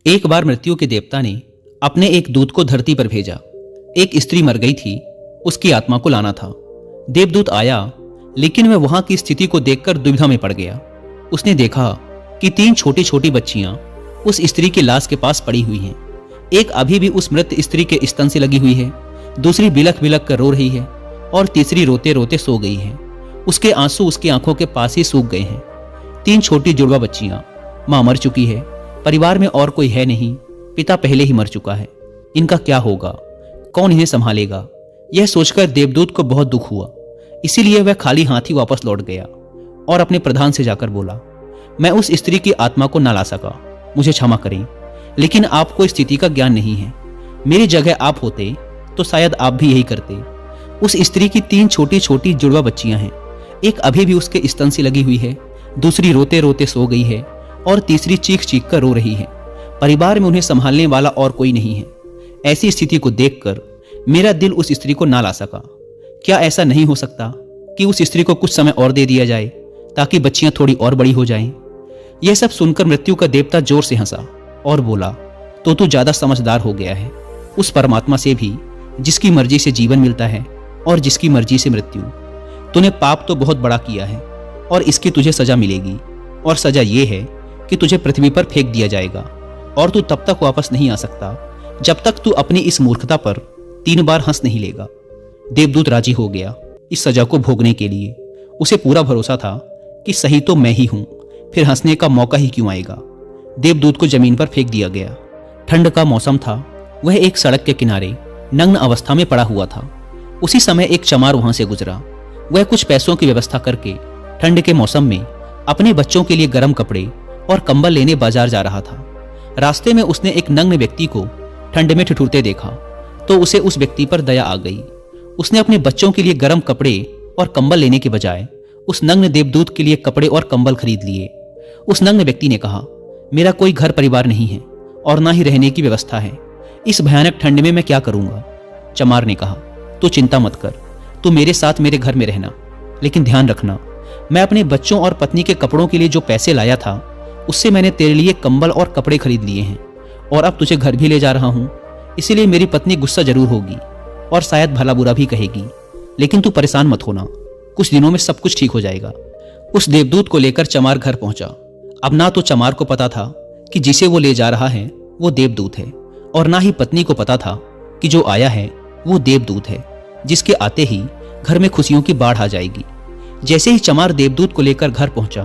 एक बार मृत्यु के देवता ने अपने एक दूत को धरती पर भेजा। एक स्त्री मर गई थी, उसकी आत्मा को लाना था। देवदूत आया, लेकिन वह वहां की स्थिति को देखकर दुविधा में पड़ गया। उसने देखा कि 3 छोटी छोटी बच्चियां उस स्त्री की लाश के पास पड़ी हुई हैं। एक अभी भी उस मृत स्त्री के स्तन से लगी हुई है, दूसरी बिलख बिलख कर रो रही है और तीसरी रोते रोते सो गई है। उसके आंसू उसकी आंखों के पास ही सूख गए हैं। 3 छोटी जुड़वा बच्चियां, मां मर चुकी है, परिवार में और कोई है नहीं, पिता पहले ही मर चुका है। इनका क्या होगा, कौन इन्हें संभालेगा? यह सोचकर देवदूत को बहुत दुख हुआ। इसीलिए वह खाली हाथ ही वापस लौट गया और अपने प्रधान से जाकर बोला, मैं उस स्त्री की आत्मा को ना ला सका, मुझे क्षमा करें, लेकिन आपको इस स्थिति का ज्ञान नहीं है। मेरी जगह आप होते तो शायद आप भी यही करते। उस स्त्री की 3 छोटी छोटी जुड़वा बच्चियां हैं, एक अभी भी उसके स्तन से लगी हुई है, दूसरी रोते रोते सो गई है और तीसरी चीख चीख कर रो रही है। परिवार में उन्हें संभालने वाला और कोई नहीं है। ऐसी स्थिति को देखकर मेरा दिल उस स्त्री को ना ला सका। क्या ऐसा नहीं हो सकता कि उस स्त्री को कुछ समय और दे दिया जाए ताकि बच्चियां थोड़ी और बड़ी हो जाएं? यह सब सुनकर मृत्यु का देवता जोर से हंसा और बोला, तो तू ज्यादा समझदार हो गया है। उस परमात्मा से भी जिसकी मर्जी से जीवन मिलता है और जिसकी मर्जी से मृत्यु। तूने पाप तो बहुत बड़ा किया है और इसकी तुझे सजा मिलेगी, और सजा यह है कि तुझे पृथ्वी पर फेंक दिया जाएगा और तू तब तक वापस नहीं आ सकता जब तक तू अपनी इस मूर्खता पर 3 बार हंस नहीं लेगा। देवदूत राजी हो गया इस सजा को भोगने के लिए। उसे पूरा भरोसा था कि सही तो मैं ही हूं, फिर हंसने का मौका ही क्यों आएगा। देवदूत को जमीन पर फेंक दिया गया। ठंड का मौसम था। वह एक सड़क के किनारे नग्न अवस्था में पड़ा हुआ था। उसी समय एक चमार वहां से गुजरा। वह कुछ पैसों की व्यवस्था करके ठंड के मौसम में अपने बच्चों के लिए गर्म कपड़े और कंबल लेने बाजार जा रहा था। रास्ते में उसने एक नग्न व्यक्ति को ठंड में ठिठुरते देखा तो उसे उस व्यक्ति पर दया आ गई। उसने अपने बच्चों के लिए गर्म कपड़े और कंबल लेने के बजाय उस नग्न देवदूत के लिए कपड़े और कंबल खरीद लिए। उस नग्न व्यक्ति ने कहा, मेरा कोई घर परिवार नहीं है और ना ही रहने की व्यवस्था है। इस भयानक ठंड में मैं क्या करूंगा? चमार ने कहा, तू चिंता मत कर, तू मेरे साथ मेरे घर में रहना, लेकिन ध्यान रखना, मैं अपने बच्चों और पत्नी के कपड़ों के लिए जो पैसे लाया था उससे मैंने तेरे लिए कंबल और कपड़े खरीद लिए हैं और अब तुझे घर भी ले जा रहा हूं। इसीलिए मेरी पत्नी गुस्सा जरूर होगी और शायद भला बुरा भी कहेगी, लेकिन तू परेशान मत होना, कुछ दिनों में सब कुछ ठीक हो जाएगा। उस देवदूत को लेकर चमार घर पहुंचा। अब ना तो चमार को पता था कि जिसे वो ले जा रहा है वो देवदूत है, और ना ही पत्नी को पता था कि जो आया है वो देवदूत है, जिसके आते ही घर में खुशियों की बाढ़ आ जाएगी। जैसे ही चमार देवदूत को लेकर घर पहुंचा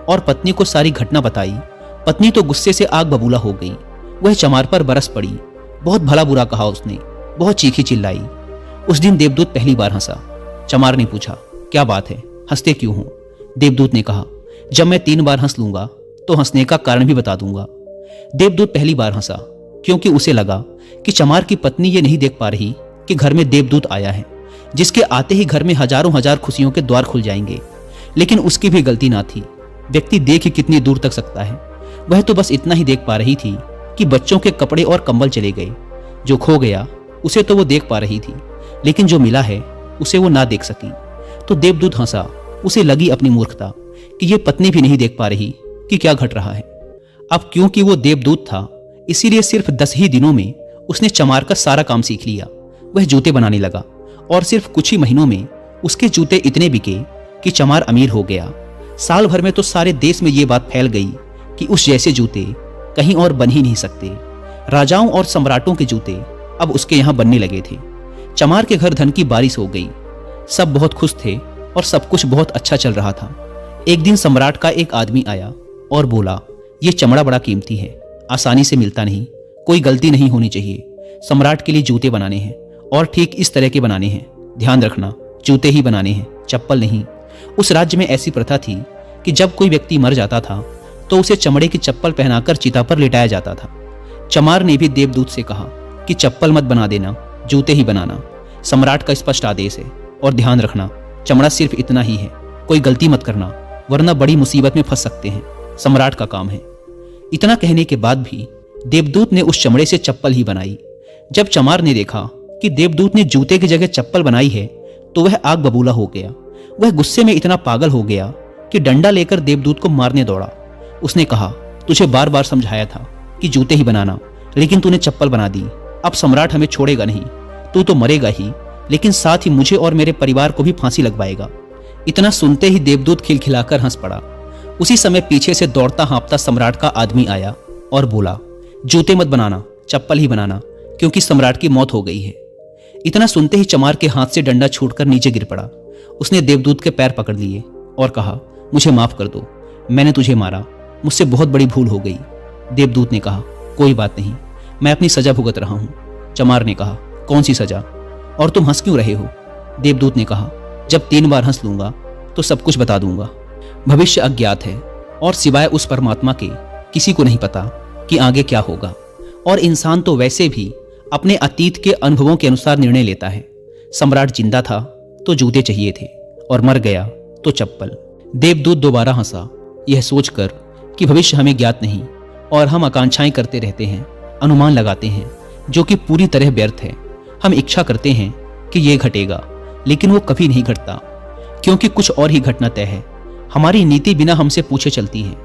और पत्नी को सारी घटना बताई, पत्नी तो गुस्से से आग बबूला हो गई। वह चमार पर बरस पड़ी। बहुत भला बुरा कहा उसने, बहुत चीखी चिल्लाई। उस दिन देवदूत पहली बार हंसा। चमार ने पूछा, क्या बात है, हंसते क्यों हो? देवदूत ने कहा, जब मैं 3 बार हंस लूंगा तो हंसने का कारण भी बता दूंगा। देवदूत पहली बार हंसा क्योंकि उसे लगा कि चमार की पत्नी ये नहीं देख पा रही कि घर में देवदूत आया है, जिसके आते ही घर में हजारों हजार खुशियों के द्वार खुल जाएंगे। लेकिन उसकी भी गलती ना थी। व्यक्ति देख ही कितनी दूर तक सकता है। वह तो बस इतना ही देख पा रही थी कि बच्चों के कपड़े और कंबल चले गए। जो खो गया उसे तो वो देख पा रही थी, लेकिन जो मिला है उसे वो ना देख सकी। तो देवदूत हंसा। उसे लगी अपनी मूर्खता कि ये पत्नी भी नहीं देख पा रही कि क्या घट रहा है। अब क्योंकि वो देवदूत था, इसीलिए सिर्फ 10 ही दिनों में उसने चमार का सारा काम सीख लिया। वह जूते बनाने लगा और सिर्फ कुछ ही महीनों में उसके जूते इतने बिके कि चमार अमीर हो गया। साल भर में तो सारे देश में ये बात फैल गई कि उस जैसे जूते कहीं और बन ही नहीं सकते। राजाओं और सम्राटों के जूते अब उसके यहां बनने लगे थे। चमार के घर धन की बारिश हो गई। सब बहुत खुश थे और सब कुछ बहुत अच्छा चल रहा था। एक दिन सम्राट का एक आदमी आया और बोला, ये चमड़ा बड़ा कीमती है, आसानी से मिलता नहीं, कोई गलती नहीं होनी चाहिए। सम्राट के लिए जूते बनाने हैं और ठीक इस तरह के बनाने हैं। ध्यान रखना, जूते ही बनाने हैं, चप्पल नहीं। उस राज्य में ऐसी प्रथा थी कि जब कोई व्यक्ति मर जाता था तो उसे चमड़े की चप्पल पहनाकर चिता पर लिटाया जाता था। चमार ने भी देवदूत से कहा कि चप्पल मत बना देना, जूते ही बनाना। सम्राट का स्पष्ट आदेश है, और ध्यान रखना, चमड़ा सिर्फ इतना ही है, कोई गलती मत करना, वरना बड़ी मुसीबत में फंस सकते हैं। सम्राट का काम है। इतना कहने के बाद भी देवदूत ने उस चमड़े से चप्पल ही बनाई। जब चमार ने देखा कि देवदूत ने जूते की जगह चप्पल बनाई है तो वह आग बबूला हो गया। वह गुस्से में इतना पागल हो गया कि डंडा लेकर देवदूत को मारने दौड़ा। उसने कहा, तुझे बार बार समझाया था कि जूते ही बनाना, लेकिन तूने चप्पल बना दी। अब सम्राट हमें छोड़ेगा नहीं, तू तो मरेगा ही, लेकिन साथ ही मुझे और मेरे परिवार को भी फांसी लगवाएगा। इतना सुनते ही देवदूत खिलखिलाकर हंस पड़ा। उसी समय पीछे से दौड़ता हाँफता सम्राट का आदमी आया और बोला, जूते मत बनाना, चप्पल ही बनाना, क्योंकि सम्राट की मौत हो गई है। इतना सुनते ही चमार के हाथ से डंडा छूटकर नीचे गिर पड़ा। उसने देवदूत के पैर पकड़ लिए और कहा, मुझे माफ कर दो, मैंने तुझे मारा, मुझसे बहुत बड़ी भूल हो गई। देवदूत ने कहा, कोई बात नहीं, मैं अपनी सजा भुगत रहा हूं। चमार ने कहा, कौन सी सजा, और तुम हंस क्यों रहे हो? देवदूत ने कहा, जब 3 बार हंस लूंगा तो सब कुछ बता दूंगा। भविष्य अज्ञात है और सिवाय उस परमात्मा के किसी को नहीं पता कि आगे क्या होगा, और इंसान तो वैसे भी अपने अतीत के अनुभवों के अनुसार निर्णय लेता है। सम्राट जिंदा था तो जूते चाहिए थे, और मर गया तो चप्पल। देवदूत दोबारा हंसा, यह सोचकर कि भविष्य हमें ज्ञात नहीं और हम आकांक्षाएं करते रहते हैं, अनुमान लगाते हैं, जो कि पूरी तरह व्यर्थ है। हम इच्छा करते हैं कि यह घटेगा, लेकिन वो कभी नहीं घटता, क्योंकि कुछ और ही घटना तय है। हमारी नीति बिना हमसे पूछे चलती है,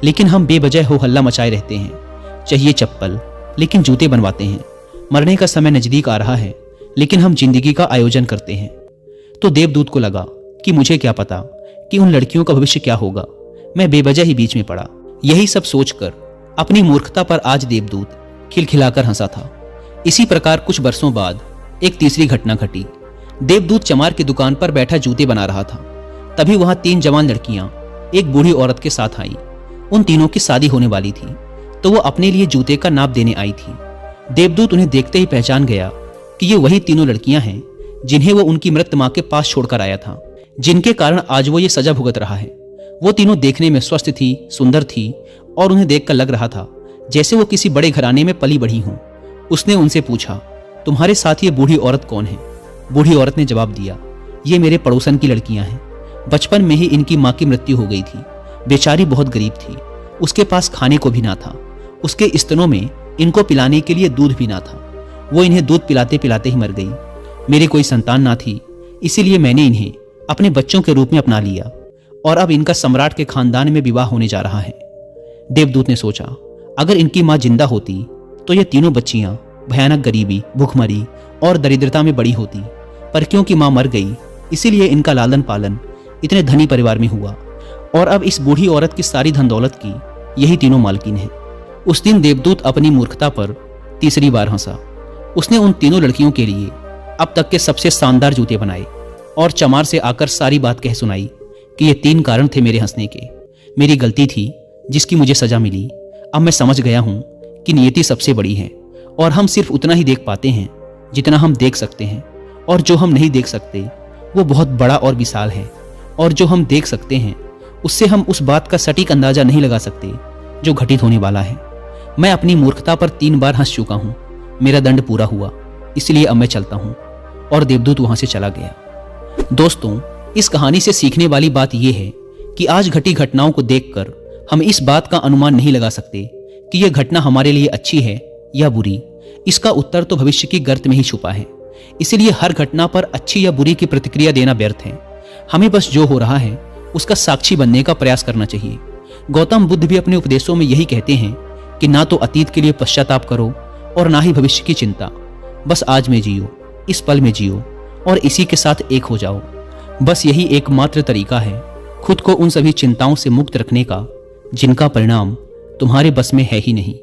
लेकिन हम बेवजह हो हल्ला मचाए रहते हैं। चाहिए चप्पल, लेकिन जूते बनवाते हैं। मरने का समय नजदीक आ रहा है, लेकिन हम जिंदगी का आयोजन करते हैं। तो देवदूत को लगा कि मुझे क्या पता कि उन लड़कियों का भविष्य क्या होगा, मैं बेवजह ही बीच में पड़ा। यही सब सोचकर अपनी मूर्खता पर आज देवदूत खिलखिलाकर हंसा था। इसी प्रकार कुछ वर्षों बाद एक तीसरी घटना घटी। देवदूत चमार की दुकान पर बैठा जूते बना रहा था। तभी वहां 3 जवान लड़कियां एक बूढ़ी औरत के साथ आईं। उन तीनों की शादी होने वाली थी, तो वो अपने लिए जूते का नाप देने आई थी। देवदूत उन्हें देखते ही पहचान गया कि ये वही तीनों लड़कियां हैं जिन्हें वो उनकी मृत मां के पास छोड़कर आया था, जिनके कारण आज वो ये सजा भुगत रहा है। वो तीनों देखने में स्वस्थ थी, सुंदर थी, और उन्हें देखकर लग रहा था जैसे वो किसी बड़े घराने में पली बढ़ी हों। उसने उनसे पूछा, तुम्हारे साथ ये बूढ़ी औरत कौन है? बूढ़ी औरत ने जवाब दिया, ये मेरे पड़ोसन की लड़कियां हैं। बचपन में ही इनकी मां की मृत्यु हो गई थी। बेचारी बहुत गरीब थी, उसके पास खाने को भी ना था। उसके स्तनों में इनको पिलाने के लिए दूध भी ना था। वो इन्हें दूध पिलाते पिलाते ही मर गई। मेरी कोई संतान ना थी, इसीलिए मैंने इन्हें अपने बच्चों के रूप में अपना लिया, और अब इनका सम्राट के खानदान में विवाह होने जा रहा है। देवदूत ने सोचा, अगर इनकी मां जिंदा होती तो ये तीनों बच्चियां भयानक गरीबी, भूखमरी और दरिद्रता में बड़ी होती, पर क्योंकि मां मर गई, इसीलिए इनका लालन पालन इतने धनी परिवार में हुआ, और अब इस बूढ़ी औरत की सारी धन दौलत की यही तीनों मालकिन है। उस दिन देवदूत अपनी मूर्खता पर तीसरी बार हंसा। उसने उन तीनों लड़कियों के लिए अब तक के सबसे शानदार जूते बनाए और चमार से आकर सारी बात कह सुनाई कि ये 3 कारण थे मेरे हंसने के। मेरी गलती थी जिसकी मुझे सजा मिली। अब मैं समझ गया हूं कि नियति सबसे बड़ी है, और हम सिर्फ उतना ही देख पाते हैं जितना हम देख सकते हैं, और जो हम नहीं देख सकते वो बहुत बड़ा और विशाल है, और जो हम देख सकते हैं उससे हम उस बात का सटीक अंदाजा नहीं लगा सकते जो घटित होने वाला है। मैं अपनी मूर्खता पर 3 बार हंस चुका हूं। मेरा दंड पूरा हुआ, इसलिए अब मैं चलता हूं। और देवदूत वहां से चला गया। दोस्तों, इस कहानी से सीखने वाली बात यह है कि आज घटी घटनाओं को देखकर हम इस बात का अनुमान नहीं लगा सकते कि यह घटना हमारे लिए अच्छी है या बुरी। इसका उत्तर तो भविष्य की गर्त में ही छुपा है। इसलिए हर घटना पर अच्छी या बुरी की प्रतिक्रिया देना व्यर्थ है। हमें बस जो हो रहा है उसका साक्षी बनने का प्रयास करना चाहिए। गौतम बुद्ध भी अपने उपदेशों में यही कहते हैं कि ना तो अतीत के लिए पश्चाताप करो और ना ही भविष्य की चिंता। बस आज में जियो, इस पल में जियो, और इसी के साथ एक हो जाओ। बस यही एकमात्र तरीका है खुद को उन सभी चिंताओं से मुक्त रखने का जिनका परिणाम तुम्हारे बस में है ही नहीं।